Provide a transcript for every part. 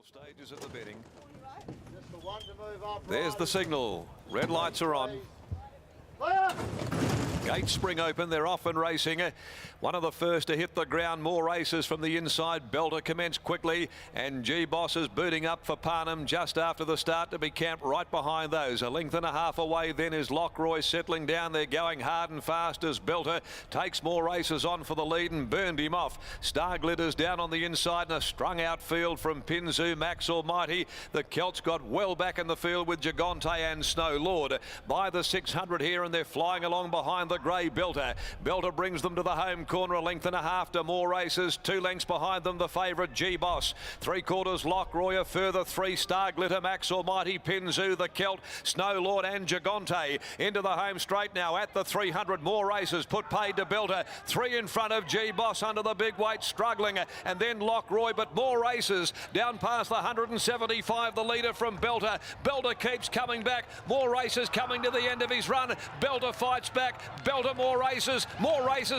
Stages of the betting. There's the signal. Red lights are on. Gates spring open. They're off and racing. One of the first to hit the ground. More races from the inside. Belter commenced quickly, and G-Boss is booting up for Parnham just after the start to be camped right behind those. A length and a half away then is Lockroy settling down. They're going hard and fast as Belter takes more races on for the lead and burned him off. Star Glitters down on the inside and a strung out field from Pinzu, Max Almighty. The Celts got well back in the field with Gigante and Snow Lord by the 600 here, and they're flying along behind the grey Belter. Belter brings them to the home corner, a length and a half to more races. 2 lengths behind them, the favourite G-Boss. 3/4 Lockroy, a further 3 Star Glitter, Max Almighty, Pinzu, the Celt, Snow Lord and Gigante. Into the home straight now at the 300. More races put paid to Belter. 3 in front of G-Boss under the big weight, struggling, and then Lockroy, but more races down past the 175. The leader from Belter. Belter keeps coming back. More races coming to the end of his run. Belter fights back. Belter more races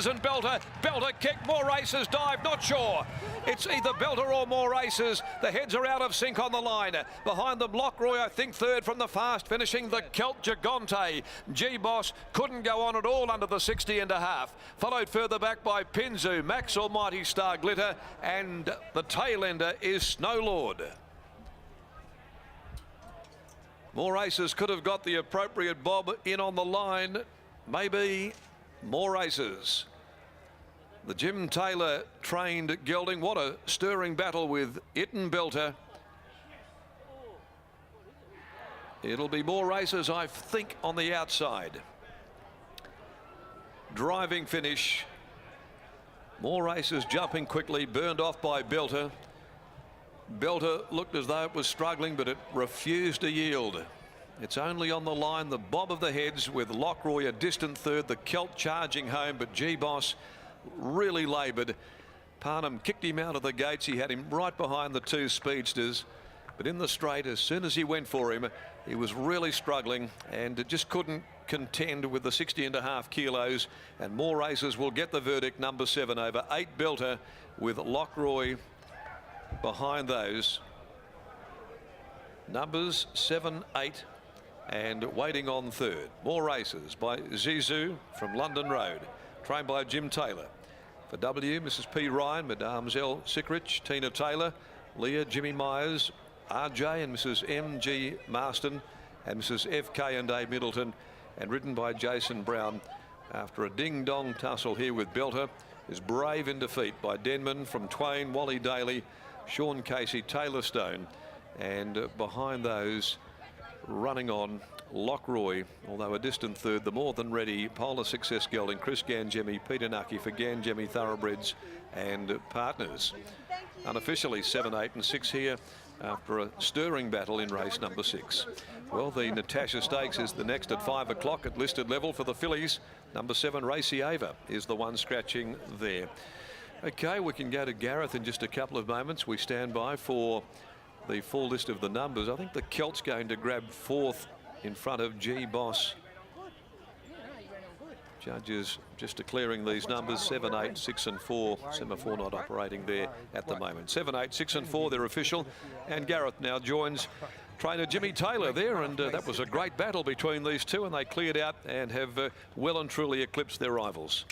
and Belter. Belter kick, more races, dive, not sure. It's either Belter or more races. The heads are out of sync on the line. Behind them, Lockroy, I think, third from the fast, finishing the Celt Gigante. G-Boss couldn't go on at all under the 60 and a half. Followed further back by Pinzu, Max Almighty, Star Glitter, and the tail ender is Snow Lord. More races could have got the appropriate bob in on the line. Maybe more races. The Jim Taylor trained gelding. What a stirring battle with it and Belter. It'll be more races, I think, on the outside. Driving finish. More races jumping quickly, burned off by Belter. Belter looked as though it was struggling, but it refused to yield. It's only on the line, the bob of the heads, with Lockroy a distant third, the Celt charging home, but G-Boss really laboured. Parnham kicked him out of the gates. He had him right behind the 2 speedsters, but in the straight, as soon as he went for him, he was really struggling and just couldn't contend with the 60 and a half kilos. And more races will get the verdict. Number 7 over 8 Belter, with Lockroy behind those. Numbers 7, 8 and waiting on third. More races by Zizou from London Road, trained by Jim Taylor. For W, Mrs. P. Ryan, Madame Zell Sickrich, Tina Taylor, Leah, Jimmy Myers, RJ and Mrs. M.G. Marston, and Mrs. F.K. and A. Middleton, and ridden by Jason Brown. After a ding-dong tussle here with Belter, is Brave in defeat by Denman from Twain, Wally Daly, Sean Casey, Taylor Stone, and behind those, running on, Lockroy, although a distant third, the more than ready Polar Success gelding, Chris Gangemi, Peter Nucky for Gangemi Thoroughbreds and Partners. Unofficially 7, 8 and 6 here after a stirring battle in race number 6. Well, the Natasha Stakes is the next at 5 o'clock at listed level for the fillies. Number 7, Racy Ava, is the one scratching there. Okay, we can go to Gareth in just a couple of moments. We stand by for the full list of the numbers. I think the Celt's going to grab 4th in front of G-Boss. Judges just declaring these numbers: 7, 8, 6 and 4. Semaphore not operating there at the moment. 7, 8, 6 and 4, they're official. And Gareth now joins trainer Jimmy Taylor there, and that was a great battle between these two, and they cleared out and have well and truly eclipsed their rivals.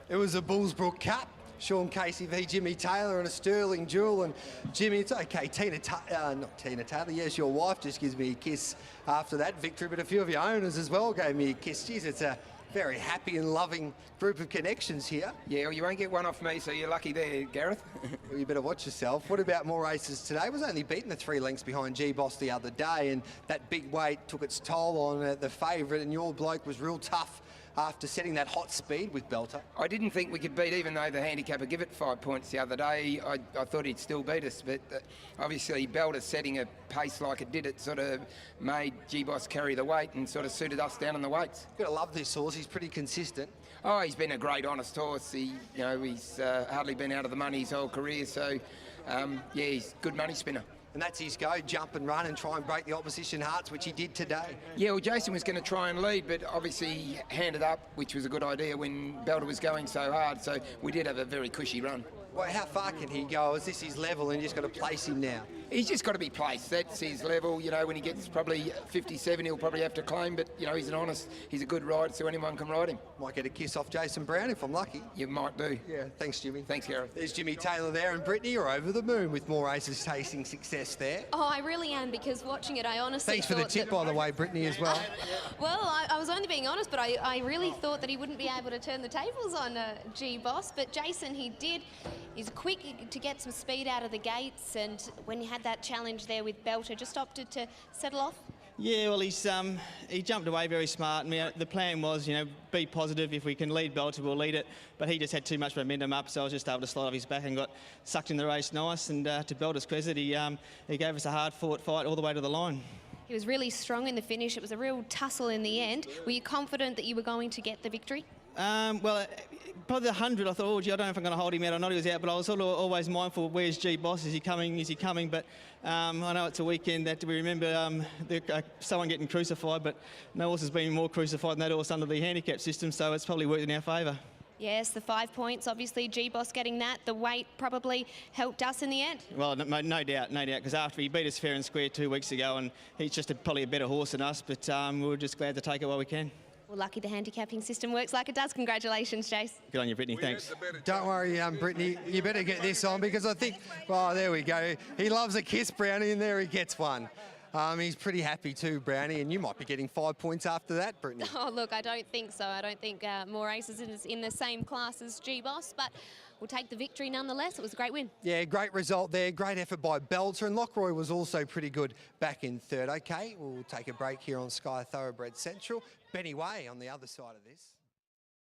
It was a Bullsbrook Cup. Sean Casey v Jimmy Taylor, and a sterling duel. And Jimmy, it's okay, not Tina Taylor, yes, your wife just gives me a kiss after that victory, but a few of your owners as well gave me a kiss. Geez, it's a very happy and loving group of connections here. Yeah, well, you won't get one off me, so you're lucky there, Gareth. Well, you better watch yourself. What about more races today? It was only beaten the 3 lengths behind G-Boss the other day, and that big weight took its toll on the favourite, and your bloke was real tough after setting that hot speed with Belter. I didn't think we could beat, even though the handicapper give it 5 points the other day. I thought he'd still beat us, but obviously Belter setting a pace like it did, it sort of made G-Boss carry the weight and sort of suited us down on the weights. You've got to love this horse. He's pretty consistent. Oh, he's been a great, honest horse. He's hardly been out of the money his whole career, so yeah, he's a good money spinner. And that's his go, jump and run and try and break the opposition hearts, which he did today. Yeah, well, Jason was going to try and lead, but obviously he handed up, which was a good idea when Belter was going so hard, so we did have a very cushy run. Well, how far can he go? Is this his level and you just got to place him now? He's just got to be placed. That's his level. You know, when he gets probably 57, he'll probably have to claim. But, you know, he's a good rider, so anyone can ride him. Might get a kiss off Jason Brown if I'm lucky. You might do. Yeah, thanks, Jimmy. Thanks, Gareth. There's Jimmy Taylor there, and Brittany are over the moon with more races tasting success there. Oh, I really am, because watching it, I honestly Thanks for the tip, by the way, Brittany, as well. Well, I was only being honest, but I really thought that he wouldn't be able to turn the tables on G-Boss, but Jason, he did. He's quick to get some speed out of the gates, and when he had that challenge there with Belter, just opted to settle off. Yeah, well, he jumped away very smart. I mean, the plan was, be positive. If we can lead Belter, we'll lead it. But he just had too much momentum up, so I was just able to slide off his back and got sucked in the race nice. And to Belter's credit, he gave us a hard-fought fight all the way to the line. He was really strong in the finish. It was a real tussle in the end. Were you confident that you were going to get the victory? Well, probably the 100, I thought, oh, gee, I don't know if I'm going to hold him out or not. He was out, but I was sort of always mindful, where's G-Boss? Is he coming? Is he coming? But I know it's a weekend that we remember someone getting crucified, but no horse has been more crucified than that horse under the handicap system, so it's probably worked in our favour. Yes, the 5 points, obviously G-Boss getting that. The weight probably helped us in the end. Well, no doubt, because after he beat us fair and square 2 weeks ago, and he's just probably a better horse than us, but we're just glad to take it while we can. Well, lucky the handicapping system works like it does. Congratulations, Jace. Good on you, Brittany. Thanks. Don't worry, Brittany. You better get this on, because I think, oh, there we go. He loves a kiss, Brownie, and there he gets one. He's pretty happy too, Brownie, and you might be getting 5 points after that, Brittany. Oh, look, I don't think so. I don't think more races is in the same class as G-Boss, but we'll take the victory nonetheless. It was a great win. Yeah, great result there. Great effort by Belter, and Lockroy was also pretty good back in third. Okay, we'll take a break here on Sky Thoroughbred Central. Benny Way on the other side of this.